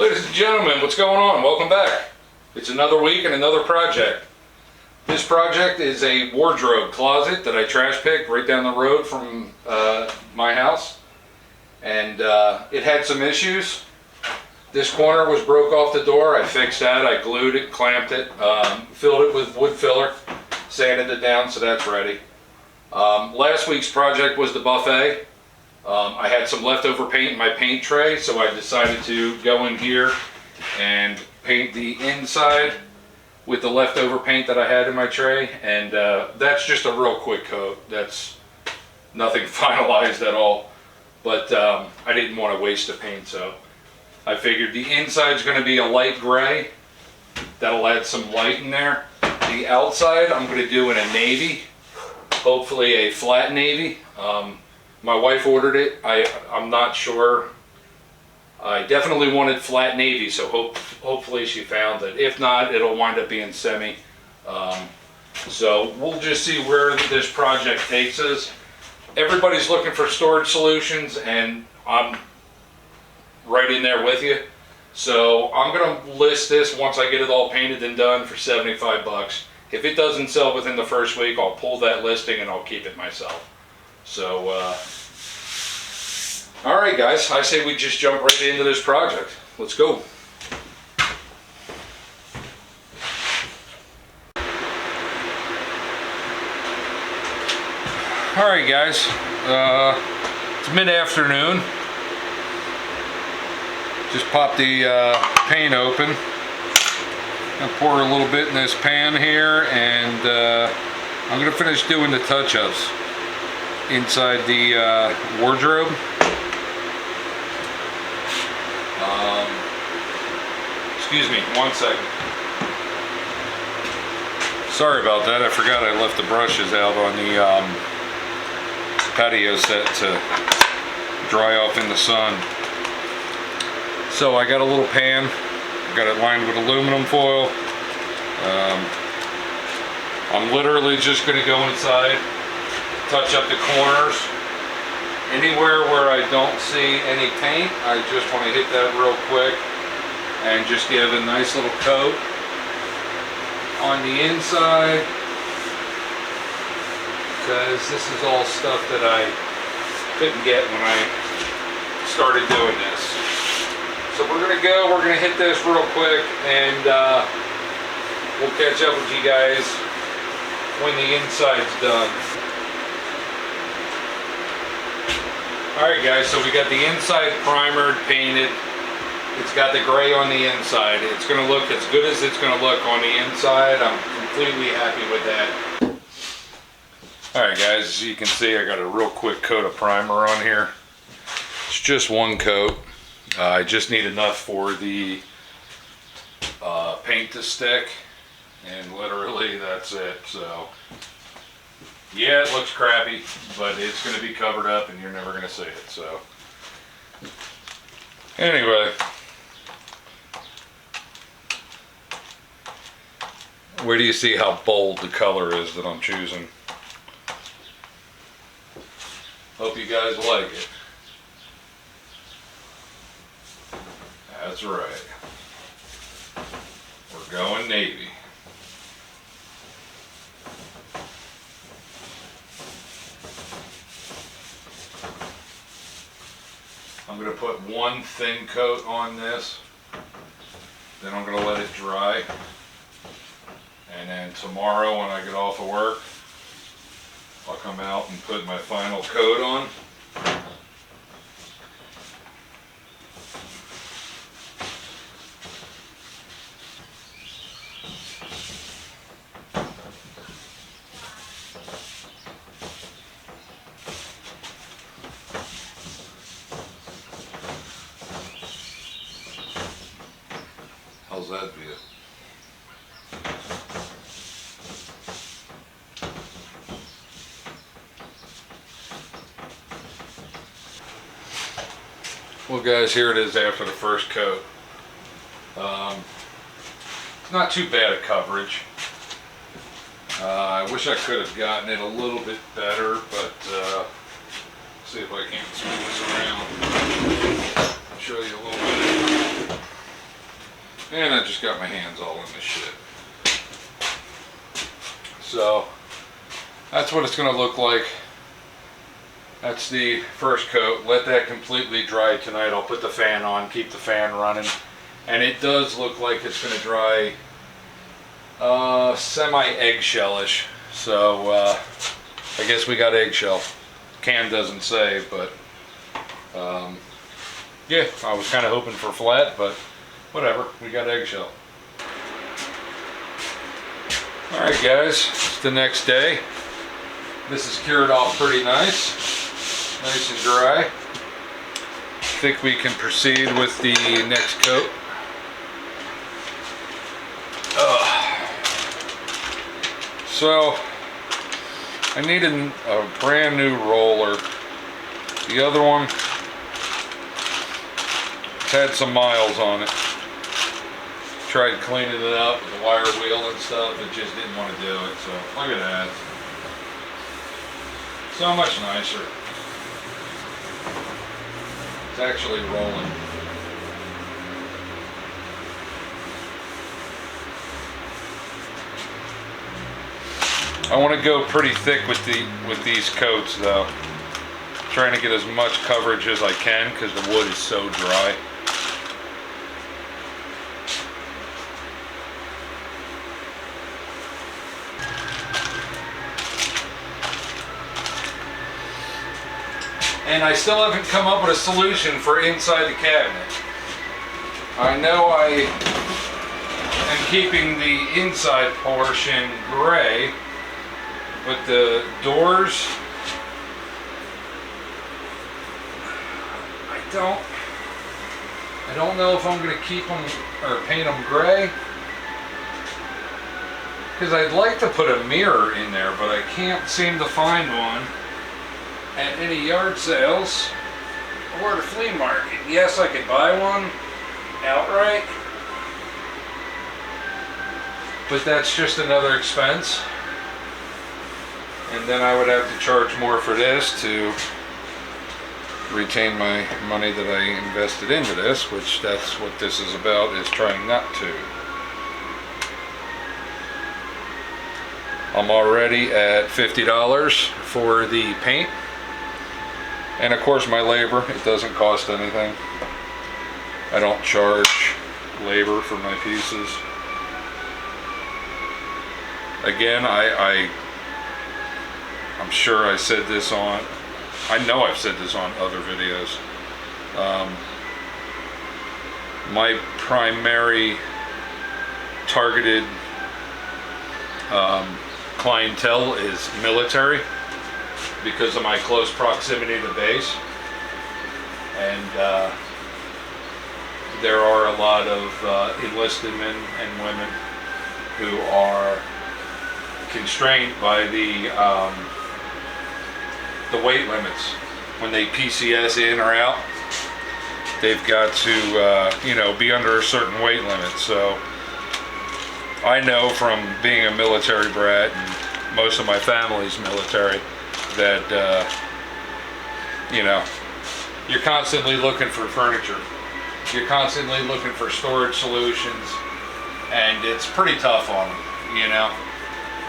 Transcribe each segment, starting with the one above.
Ladies and gentlemen, what's going on? Welcome back. It's another week and another project. This project is a wardrobe closet that I trash picked right down the road from my house. And it had some issues. This corner was broke off the door. I fixed that. I glued it, clamped it, filled it with wood filler, sanded it down so that's ready. Last week's project was the buffet. I had some leftover paint in my paint tray, so I decided to go in here and paint the inside with the leftover paint that I had in my tray. And that's just a real quick coat. That's nothing finalized at all. But I didn't want to waste the paint, so I figured the inside's going to be a light gray. That'll add some light in there. The outside I'm going to do in a navy, hopefully a flat navy. My wife ordered it. I'm not sure. I definitely wanted flat navy, so hopefully she found it. If not, it'll wind up being semi. So we'll just see where this project takes us. Everybody's looking for storage solutions, and I'm right in there with you. So I'm gonna list this once I get it all painted and done for 75 bucks. If it doesn't sell within the first week, I'll pull that listing and I'll keep it myself. So, all right guys, I say we just jump right into this project. Let's go. All right guys, it's mid-afternoon. Just pop the paint open. I'm gonna pour a little bit in this pan here, and I'm gonna finish doing the touch-ups inside the wardrobe. Excuse me, 1 second. Sorry about that, I forgot I left the brushes out on the patio set to dry off in the sun. So I got a little pan, got it lined with aluminum foil. I'm literally just going to go inside, touch up the corners. Anywhere where I don't see any paint, I just want to hit that real quick and just give a nice little coat on the inside, because this is all stuff that I couldn't get when I started doing this. So we're gonna hit this real quick, and we'll catch up with you guys when the inside's done. Alright guys, so we got the inside primered, painted. It's got the gray on the inside. It's going to look as good as it's going to look on the inside. I'm completely happy with that. Alright guys, as you can see, I got a real quick coat of primer on here. It's just one coat. I just need enough for the paint to stick, and literally that's it. So yeah, it looks crappy, but it's going to be covered up and you're never going to see it. So anyway, where do you see how bold the color is that I'm choosing? Hope you guys like it. That's right. We're going navy. I'm going to put one thin coat on this, then I'm going to let it dry, and then tomorrow when I get off of work, I'll come out and put my final coat on. How's that view? Well guys, here it is after the first coat. It's not too bad a coverage. I wish I could have gotten it a little bit better, but see if I can't smooth this around. I'll show you a little bit. And I just got my hands all in this shit. So that's what it's going to look like. That's the first coat. Let that completely dry tonight. I'll put the fan on, keep the fan running. And it does look like it's going to dry semi-eggshellish. So I guess we got eggshell. Can doesn't say, but yeah, I was kind of hoping for flat, but whatever, we got eggshell. Alright guys, it's the next day. This is cured off pretty nice and dry. I think we can proceed with the next coat. So I need a brand new roller. The other one had some miles on it. Tried cleaning it up with the wire wheel and stuff. It just didn't want to do it. So look at that. So much nicer. It's actually rolling. I want to go pretty thick with these coats though. Trying to get as much coverage as I can because the wood is so dry. And I still haven't come up with a solution for inside the cabinet. I know I am keeping the inside portion gray, but the doors, I don't know if I'm going to keep them or paint them gray. Because I'd like to put a mirror in there, but I can't seem to find one at any yard sales or the flea market. Yes, I could buy one outright, but that's just another expense. And then I would have to charge more for this to retain my money that I invested into this, which that's what this is about, is trying not to. I'm already at $50 for the paint. And of course my labor, it doesn't cost anything. I don't charge labor for my pieces. Again, I'm sure I said this on, I know I've said this on other videos. My primary targeted clientele is military because of my close proximity to base. And there are a lot of enlisted men and women who are constrained by the weight limits. When they PCS in or out, they've got to be under a certain weight limit. So I know from being a military brat, and most of my family's military, that you're constantly looking for furniture. You're constantly looking for storage solutions, and it's pretty tough on them,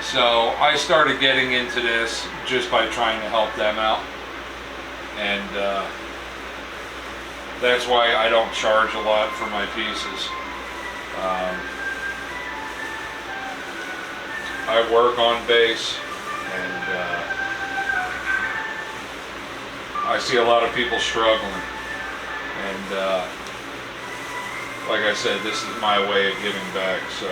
So I started getting into this just by trying to help them out, and that's why I don't charge a lot for my pieces. I work on base, and I see a lot of people struggling, and like I said, this is my way of giving back. So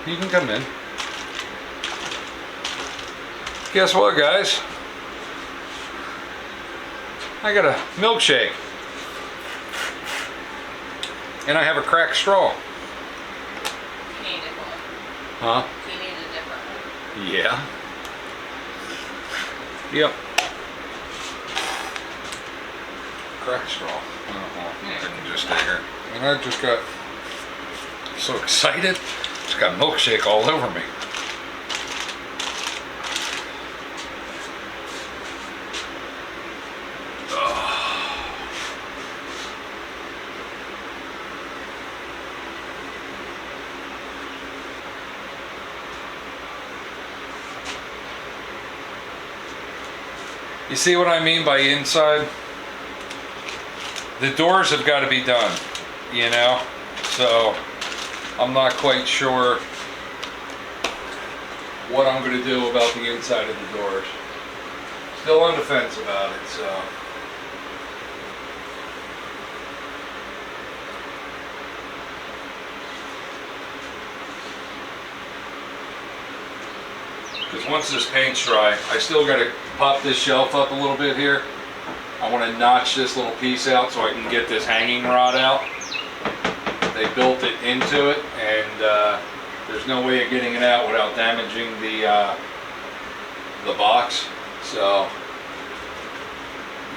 you can come in. Guess what, guys? I got a milkshake. And I have a cracked straw. You need a different one. Huh? You need a different one. Yeah. Yep. Cracked straw. I can just stay here. And I just got so excited. Just got milkshake all over me. You see what I mean by inside? The doors have got to be done, you know? So I'm not quite sure what I'm going to do about the inside of the doors. Still on the fence about it, so. Because once this paint's dry, I still got to pop this shelf up a little bit here. I want to notch this little piece out so I can get this hanging rod out. They built it into it, and there's no way of getting it out without damaging the box. So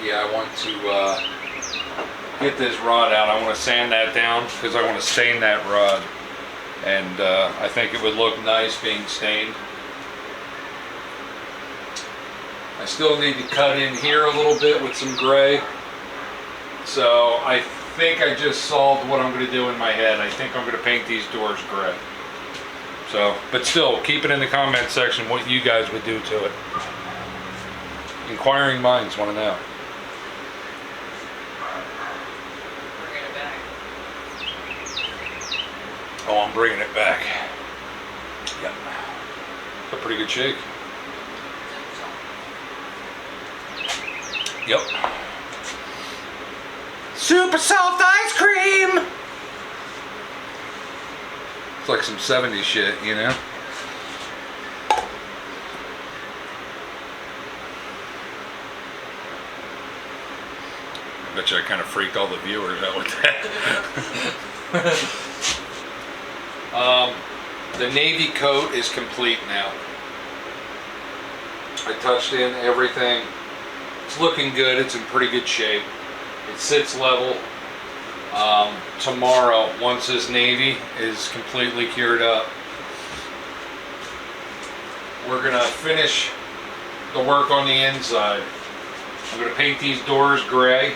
yeah, I want to get this rod out. I want to sand that down because I want to stain that rod, and I think it would look nice being stained. I still need to cut in here a little bit with some gray. So I think I just solved what I'm going to do in my head. I think I'm going to paint these doors gray. So, but still, keep it in the comment section what you guys would do to it. Inquiring minds want to know. Bring it back. Oh, I'm bringing it back. Yep. It's a pretty good shake. Yep. Super soft ice cream! It's like some 70s shit, you know? I bet you I kind of freaked all the viewers out with that. The navy coat is complete now. I touched in everything. It's looking good. It's in pretty good shape. It sits level. Tomorrow, once this navy is completely cured up, we're gonna finish the work on the inside. I'm gonna paint these doors gray,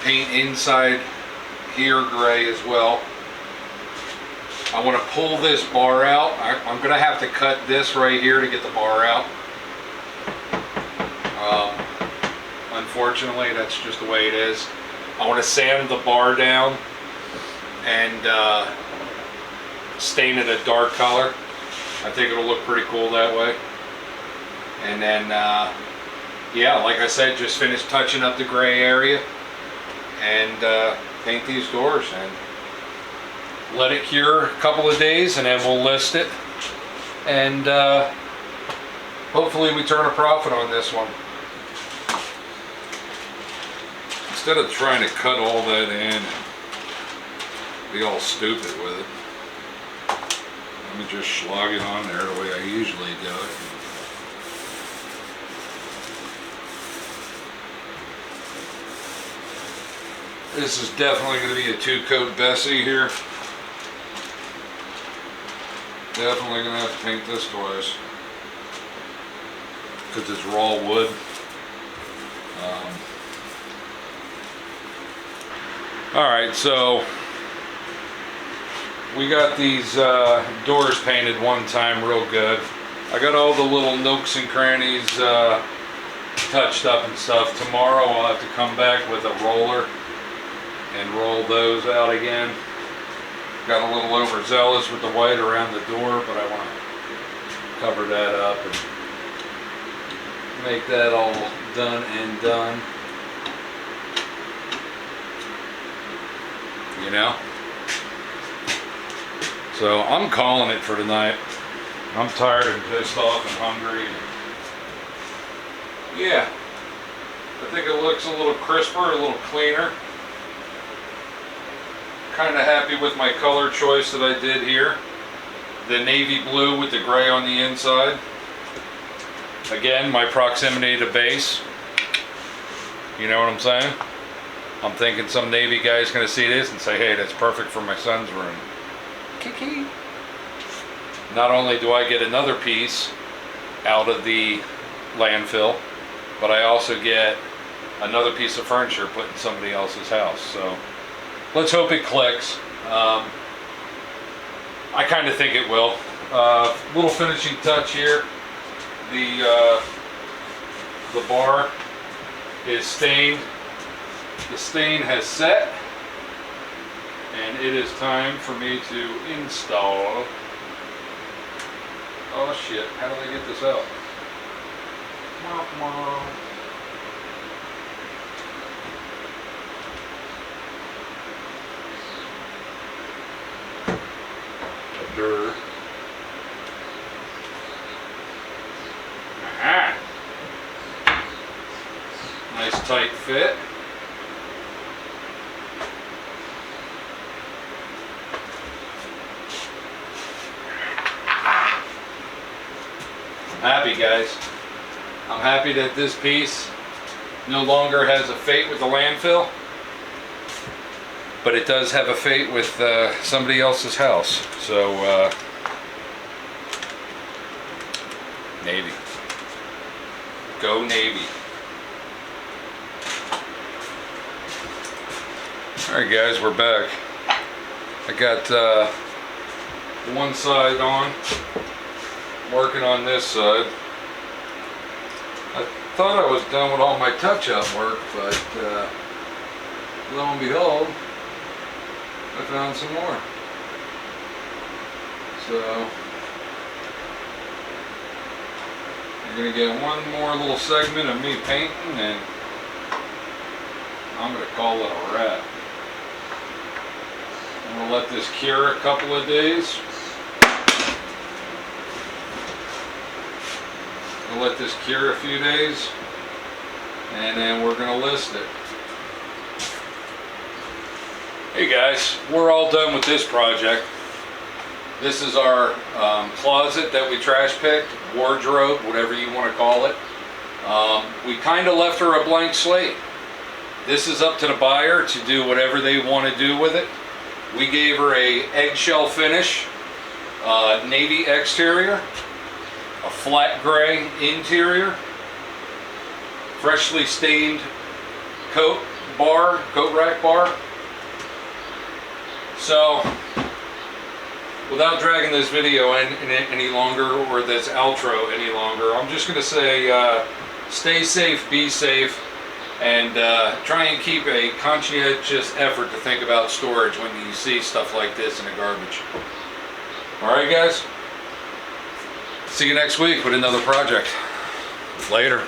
paint inside here gray as well. I want to pull this bar out. I'm gonna have to cut this right here to get the bar out. Unfortunately, that's just the way it is. I want to sand the bar down and stain it a dark color. I think it'll look pretty cool that way. And then, yeah, like I said, just finish touching up the gray area and paint these doors and let it cure a couple of days, and then we'll list it. And hopefully we turn a profit on this one. Instead of trying to cut all that in and be all stupid with it, let me just slog it on there the way I usually do it. This is definitely going to be a 2-coat Bessie here. Definitely going to have to paint this twice because it's raw wood. Alright, so we got these doors painted one time real good. I got all the little nooks and crannies touched up and stuff. Tomorrow I'll have to come back with a roller and roll those out again. Got a little overzealous with the white around the door, but I want to cover that up and make that all done and done. You know? So I'm calling it for tonight. I'm tired and pissed off and hungry. Yeah. I think it looks a little crisper, a little cleaner. Kind of happy with my color choice that I did here. The navy blue with the gray on the inside. Again, my proximity to base. You know what I'm saying? I'm thinking some Navy guy's going to see this and say, hey, that's perfect for my son's room. Kiki. not only do I get another piece out of the landfill, but I also get another piece of furniture put in somebody else's house. So let's hope it clicks. I kind of think it will. Little finishing touch here. The bar is stained. The stain has set, and it is time for me to install. Oh shit, how do they get this out? Durr. Aha. Nice tight fit. I'm happy, guys. I'm happy that this piece no longer has a fate with the landfill, but it does have a fate with somebody else's house. So Navy, go Navy. All right, guys, we're back. I got one side on, working on this side. I thought I was done with all my touch-up work, but lo and behold, I found some more. So you're gonna get one more little segment of me painting, and I'm gonna call it a wrap. I'm gonna let this cure a couple of days. We'll let this cure a few days, and then we're gonna list it. Hey guys, we're all done with this project. This is our closet that we trash picked, wardrobe, whatever you want to call it. We kind of left her a blank slate. This is up to the buyer to do whatever they want to do with it. We gave her a eggshell finish, navy exterior, a flat gray interior, freshly stained coat rack bar. So, without dragging this video any longer, or this outro any longer, I'm just going to say stay safe, be safe, and try and keep a conscientious effort to think about storage when you see stuff like this in the garbage. Alright guys, see you next week with another project. Later.